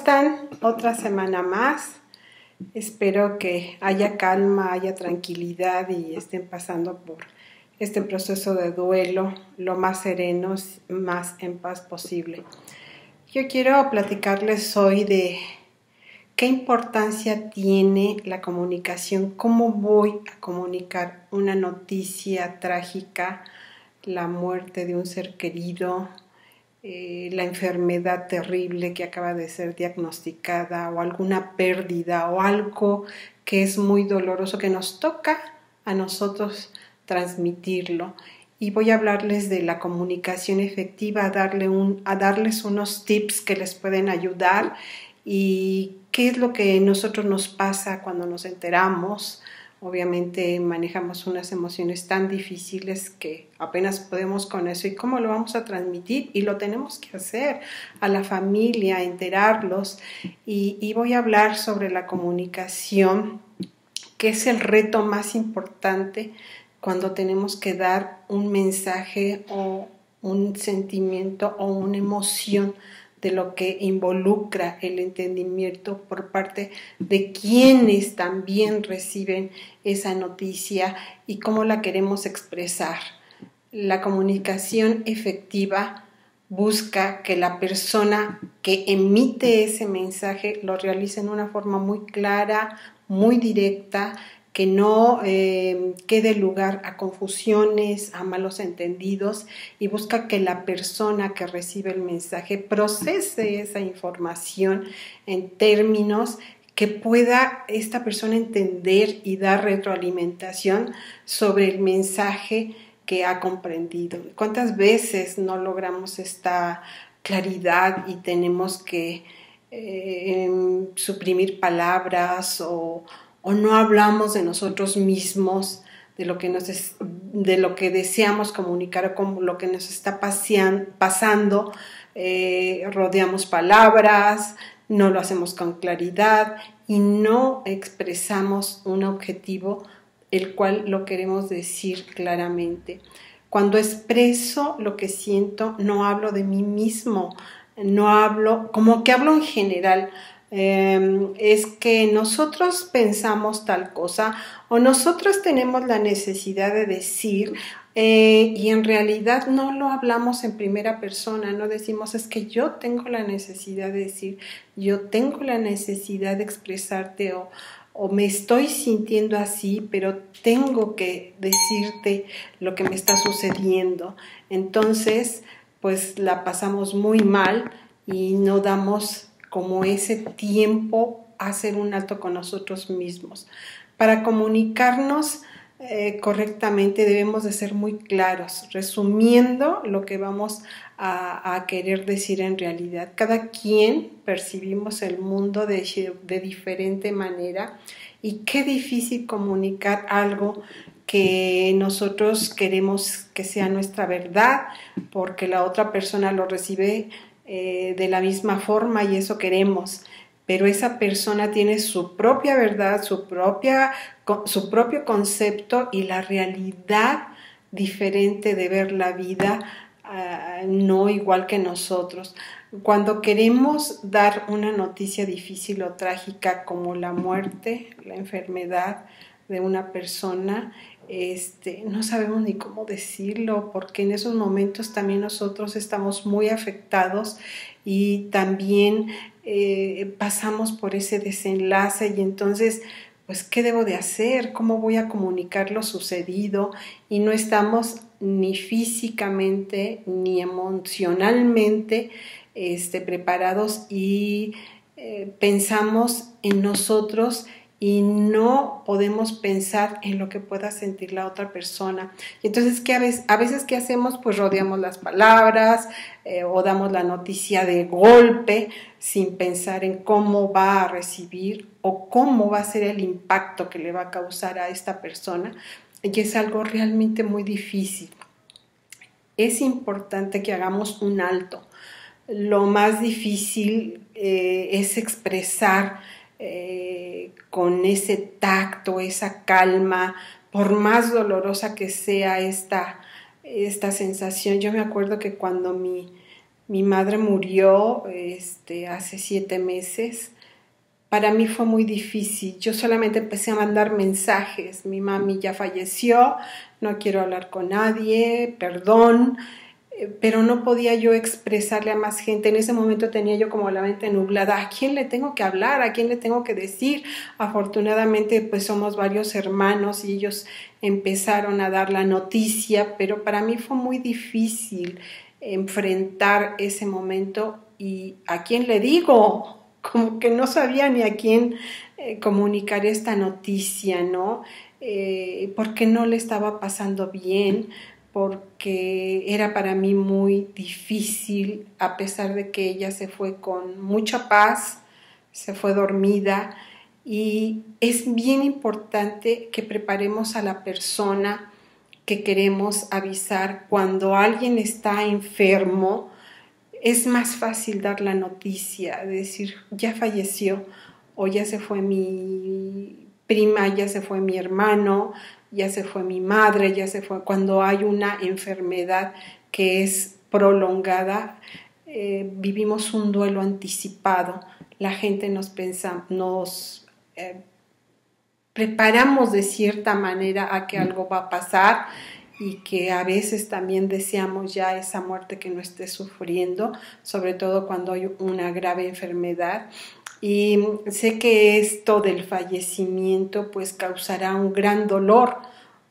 están? Otra semana más. Espero que haya calma, haya tranquilidad y estén pasando por este proceso de duelo lo más serenos, más en paz posible. Yo quiero platicarles hoy de qué importancia tiene la comunicación, cómo voy a comunicar una noticia trágica, la muerte de un ser querido, la enfermedad terrible que acaba de ser diagnosticada o alguna pérdida o algo que es muy doloroso que nos toca a nosotros transmitirlo. Y voy a hablarles de la comunicación efectiva, a darles unos tips que les pueden ayudar y qué es lo que a nosotros nos pasa cuando nos enteramos. Obviamente manejamos unas emociones tan difíciles que apenas podemos con eso y cómo lo vamos a transmitir y lo tenemos que hacer a la familia, enterarlos y voy a hablar sobre la comunicación, que es el reto más importante cuando tenemos que dar un mensaje o un sentimiento o una emoción de lo que involucra el entendimiento por parte de quienes también reciben esa noticia y cómo la queremos expresar. La comunicación efectiva busca que la persona que emite ese mensaje lo realice en una forma muy clara, muy directa, que no quede lugar a confusiones, a malos entendidos y busca que la persona que recibe el mensaje procese esa información en términos que pueda esta persona entender y dar retroalimentación sobre el mensaje que ha comprendido. ¿Cuántas veces no logramos esta claridad y tenemos que suprimir palabras o no hablamos de nosotros mismos, de lo que deseamos comunicar o con lo que nos está pasando, rodeamos palabras, no lo hacemos con claridad y no expresamos un objetivo el cual lo queremos decir claramente. Cuando expreso lo que siento, no hablo de mí mismo, no hablo, como que hablo en general. Es que nosotros pensamos tal cosa o nosotros tenemos la necesidad de decir y en realidad no lo hablamos en primera persona, no decimos es que yo tengo la necesidad de decir, yo tengo la necesidad de expresarte o me estoy sintiendo así, pero tengo que decirte lo que me está sucediendo. Entonces, pues la pasamos muy mal y no damos como ese tiempo a hacer un alto con nosotros mismos. Para comunicarnos correctamente debemos de ser muy claros, resumiendo lo que vamos a querer decir en realidad. Cada quien percibimos el mundo de diferente manera y qué difícil comunicar algo que nosotros queremos que sea nuestra verdad, porque la otra persona lo recibe de la misma forma y eso queremos, pero esa persona tiene su propia verdad, su propio concepto y la realidad diferente de ver la vida, no igual que nosotros. Cuando queremos dar una noticia difícil o trágica como la muerte, la enfermedad de una persona, no sabemos ni cómo decirlo, porque en esos momentos también nosotros estamos muy afectados y también pasamos por ese desenlace y entonces, pues, ¿qué debo de hacer? ¿Cómo voy a comunicar lo sucedido? Y no estamos ni físicamente ni emocionalmente preparados y pensamos en nosotros y no podemos pensar en lo que pueda sentir la otra persona. Y entonces, a veces ¿qué hacemos? Pues rodeamos las palabras o damos la noticia de golpe sin pensar en cómo va a recibir o cómo va a ser el impacto que le va a causar a esta persona. Y es algo realmente muy difícil. Es importante que hagamos un alto. Lo más difícil es expresar con ese tacto, esa calma, por más dolorosa que sea esta sensación. Yo me acuerdo que cuando mi Mi madre murió hace 7 meses. Para mí fue muy difícil. Yo solamente empecé a mandar mensajes. Mi mami ya falleció, no quiero hablar con nadie, perdón, pero no podía yo expresarle a más gente. En ese momento tenía yo como la mente nublada. ¿A quién le tengo que hablar? ¿A quién le tengo que decir? Afortunadamente, pues somos varios hermanos y ellos empezaron a dar la noticia, pero para mí fue muy difícil enfrentar ese momento. ¿Y a quién le digo? Como que no sabía ni a quién comunicar esta noticia, ¿no? Porque no le estaba pasando bien, porque era para mí muy difícil, a pesar de que ella se fue con mucha paz, se fue dormida, y es bien importante que preparemos a la persona que queremos avisar cuando alguien está enfermo. Es más fácil dar la noticia, decir, ya falleció, o ya se fue mi prima, ya se fue mi hermano, ya se fue mi madre, ya se fue. Cuando hay una enfermedad que es prolongada, vivimos un duelo anticipado. La gente nos preparamos de cierta manera a que algo va a pasar, y que a veces también deseamos ya esa muerte que no esté sufriendo, sobre todo cuando hay una grave enfermedad. Y sé que esto del fallecimiento pues causará un gran dolor,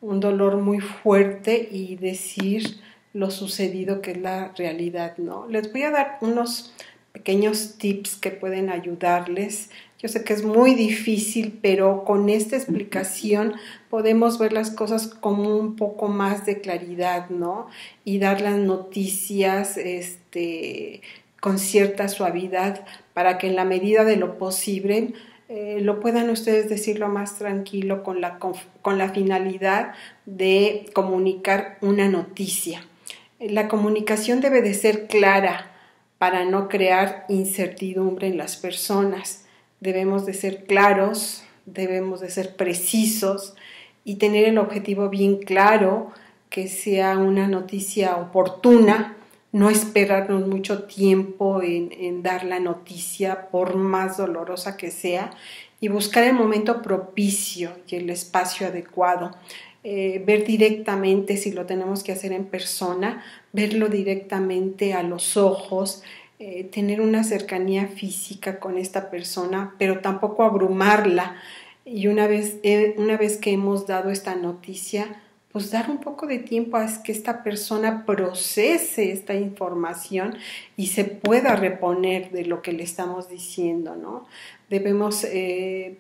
un dolor muy fuerte, y decir lo sucedido, que es la realidad, ¿no? Les voy a dar unos pequeños tips que pueden ayudarles. Yo sé que es muy difícil, pero con esta explicación podemos ver las cosas con un poco más de claridad, ¿no? Y dar las noticias con cierta suavidad, para que en la medida de lo posible lo puedan ustedes decirlo más tranquilo, con la finalidad de comunicar una noticia. La comunicación debe de ser clara para no crear incertidumbre en las personas. Debemos de ser claros, debemos de ser precisos y tener el objetivo bien claro, que sea una noticia oportuna, no esperarnos mucho tiempo en dar la noticia, por más dolorosa que sea, y buscar el momento propicio y el espacio adecuado. Ver directamente, si lo tenemos que hacer en persona, verlo directamente a los ojos, tener una cercanía física con esta persona, pero tampoco abrumarla. Y una vez que hemos dado esta noticia, pues dar un poco de tiempo a que esta persona procese esta información y se pueda reponer de lo que le estamos diciendo, ¿no? Debemos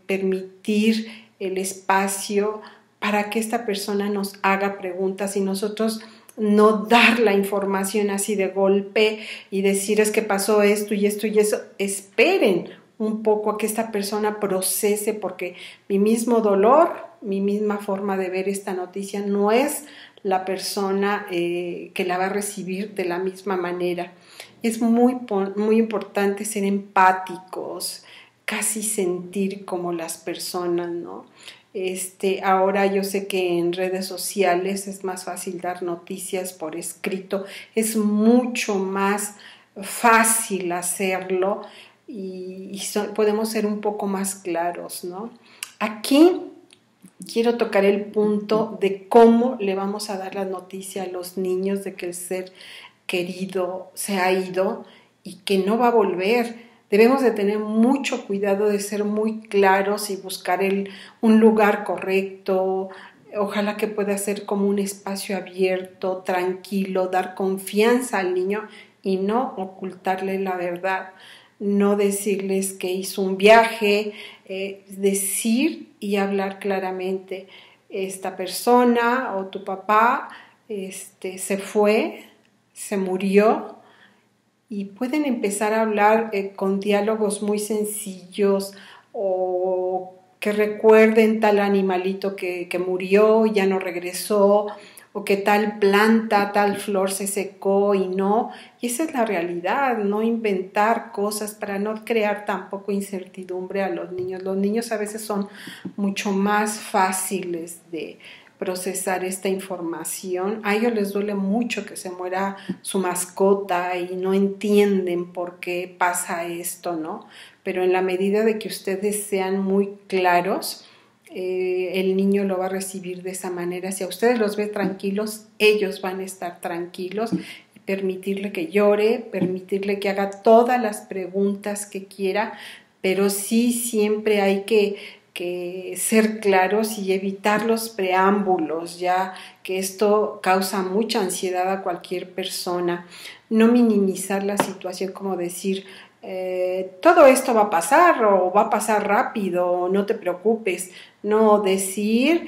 permitir el espacio para que esta persona nos haga preguntas, y nosotros no dar la información así de golpe y decir es que pasó esto y esto y eso. Esperen un poco a que esta persona procese, porque mi mismo dolor, mi misma forma de ver esta noticia no es la persona que la va a recibir de la misma manera. Es muy importante ser empáticos, casi sentir como las personas, ¿no? Ahora yo sé que en redes sociales es más fácil dar noticias por escrito, es mucho más fácil hacerlo, y podemos ser un poco más claros, ¿no? Aquí quiero tocar el punto de cómo le vamos a dar la noticia a los niños de que el ser querido se ha ido y que no va a volver. Debemos de tener mucho cuidado de ser muy claros y buscar un lugar correcto. Ojalá que pueda ser como un espacio abierto, tranquilo, dar confianza al niño y no ocultarle la verdad. No decirles que hizo un viaje, decir y hablar claramente. Esta persona o tu papá se fue, se murió, y pueden empezar a hablar con diálogos muy sencillos, o que recuerden tal animalito que murió y ya no regresó, o que tal planta, tal flor se secó y no. Y esa es la realidad, no inventar cosas para no crear tampoco incertidumbre a los niños. Los niños a veces son mucho más fáciles procesar esta información. A ellos les duele mucho que se muera su mascota y no entienden por qué pasa esto, ¿no? Pero en la medida de que ustedes sean muy claros, el niño lo va a recibir de esa manera. Si a ustedes los ve tranquilos, ellos van a estar tranquilos. Permitirle que llore, permitirle que haga todas las preguntas que quiera, pero sí siempre hay que ser claros y evitar los preámbulos, ya que esto causa mucha ansiedad a cualquier persona. No minimizar la situación como decir, todo esto va a pasar o va a pasar rápido, no te preocupes. No, decir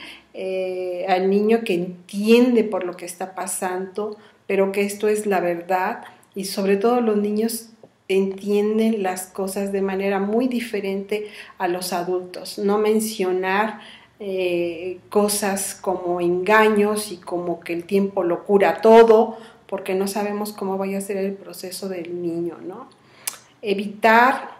al niño que entiende por lo que está pasando, pero que esto es la verdad, y sobre todo los niños entienden las cosas de manera muy diferente a los adultos. No mencionar cosas como engaños y como que el tiempo lo cura todo, porque no sabemos cómo vaya a ser el proceso del niño, ¿no? Evitar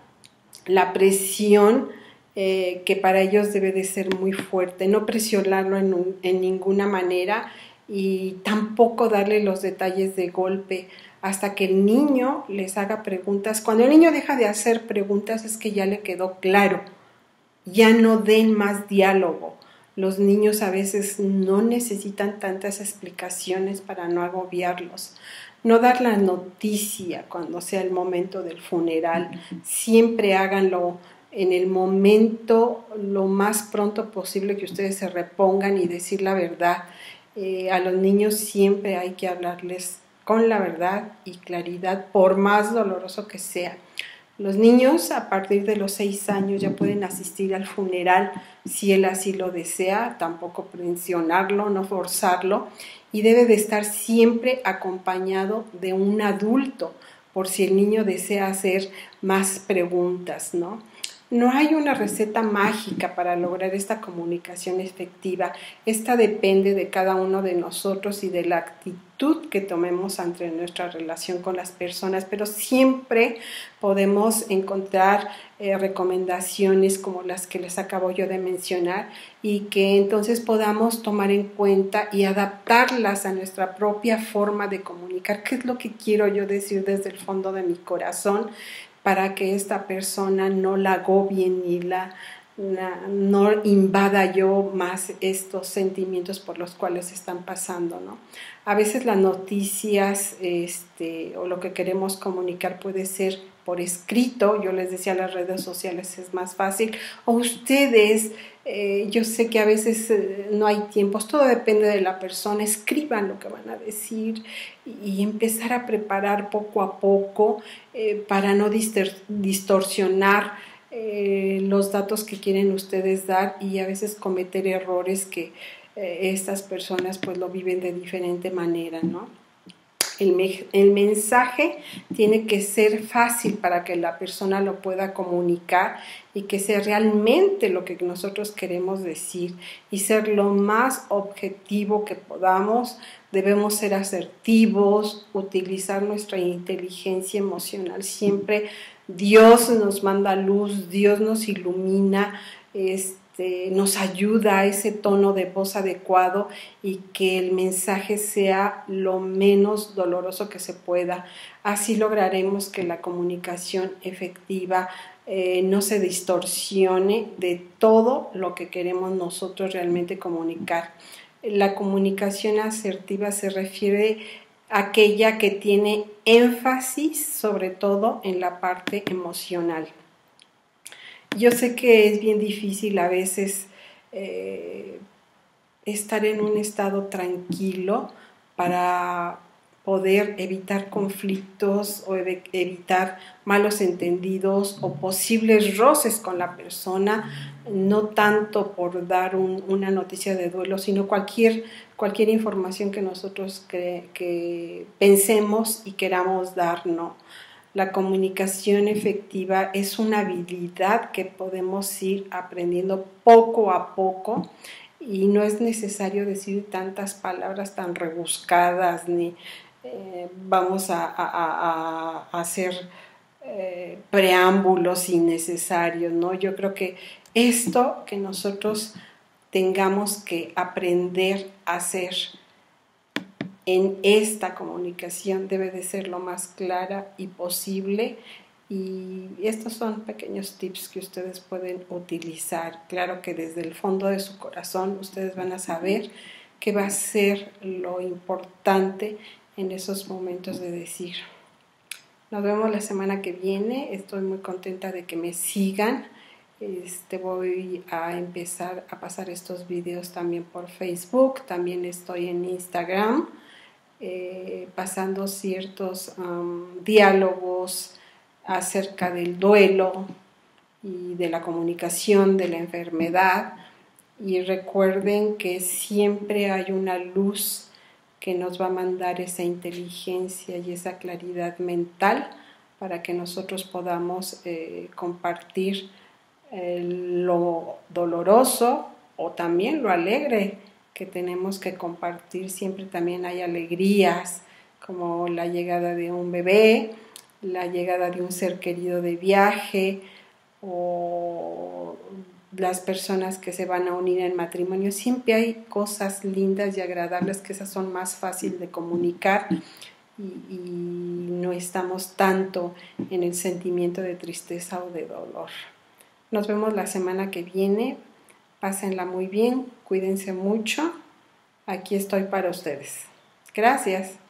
la presión que para ellos debe de ser muy fuerte, no presionarlo en ninguna manera, y tampoco darle los detalles de golpe hasta que el niño les haga preguntas. Cuando el niño deja de hacer preguntas es que ya le quedó claro, ya no den más diálogo. Los niños a veces no necesitan tantas explicaciones para no agobiarlos. No dar la noticia cuando sea el momento del funeral, siempre háganlo en el momento lo más pronto posible que ustedes se repongan y decir la verdad. A los niños siempre hay que hablarles con la verdad y claridad, por más doloroso que sea. Los niños a partir de los 6 años ya pueden asistir al funeral si él así lo desea, tampoco presionarlo, no forzarlo, y debe de estar siempre acompañado de un adulto por si el niño desea hacer más preguntas, ¿no? No hay una receta mágica para lograr esta comunicación efectiva. Esta depende de cada uno de nosotros y de la actitud que tomemos ante nuestra relación con las personas, pero siempre podemos encontrar recomendaciones como las que les acabo yo de mencionar, y que entonces podamos tomar en cuenta y adaptarlas a nuestra propia forma de comunicar. ¿Qué es lo que quiero yo decir desde el fondo de mi corazón? Para que esta persona no la agobie ni no invada yo más estos sentimientos por los cuales están pasando, ¿no? A veces las noticias o lo que queremos comunicar puede ser por escrito. Yo les decía, las redes sociales es más fácil, o ustedes, yo sé que a veces no hay tiempos, todo depende de la persona. Escriban lo que van a decir y empezar a preparar poco a poco para no distorsionar los datos que quieren ustedes dar, y a veces cometer errores que estas personas pues lo viven de diferente manera, ¿no? El mensaje tiene que ser fácil para que la persona lo pueda comunicar y que sea realmente lo que nosotros queremos decir, y ser lo más objetivo que podamos. Debemos ser asertivos, utilizar nuestra inteligencia emocional siempre. Dios nos manda luz, Dios nos ilumina, nos ayuda a ese tono de voz adecuado, y que el mensaje sea lo menos doloroso que se pueda. Así lograremos que la comunicación efectiva no se distorsione de todo lo que queremos nosotros realmente comunicar. La comunicación asertiva se refiere a aquella que tiene énfasis sobre todo en la parte emocional. Yo sé que es bien difícil a veces estar en un estado tranquilo para poder evitar conflictos o evitar malos entendidos o posibles roces con la persona, no tanto por dar una noticia de duelo, sino cualquier información que nosotros que pensemos y queramos dar, ¿no? La comunicación efectiva es una habilidad que podemos ir aprendiendo poco a poco, y no es necesario decir tantas palabras tan rebuscadas, ni vamos a hacer preámbulos innecesarios, ¿no? Yo creo que esto que nosotros tengamos que aprender a hacer en esta comunicación debe de ser lo más clara y posible. Y estos son pequeños tips que ustedes pueden utilizar. Claro que desde el fondo de su corazón ustedes van a saber qué va a ser lo importante en esos momentos de decir. Nos vemos la semana que viene. Estoy muy contenta de que me sigan. Voy a empezar a pasar estos videos también por Facebook. También estoy en Instagram, pasando ciertos diálogos acerca del duelo y de la comunicación de la enfermedad. Y recuerden que siempre hay una luz que nos va a mandar esa inteligencia y esa claridad mental para que nosotros podamos compartir lo doloroso o también lo alegre que tenemos que compartir. Siempre también hay alegrías como la llegada de un bebé, la llegada de un ser querido de viaje o las personas que se van a unir en matrimonio. Siempre hay cosas lindas y agradables que esas son más fáciles de comunicar y no estamos tanto en el sentimiento de tristeza o de dolor. Nos vemos la semana que viene. Pásenla muy bien, cuídense mucho. Aquí estoy para ustedes. Gracias.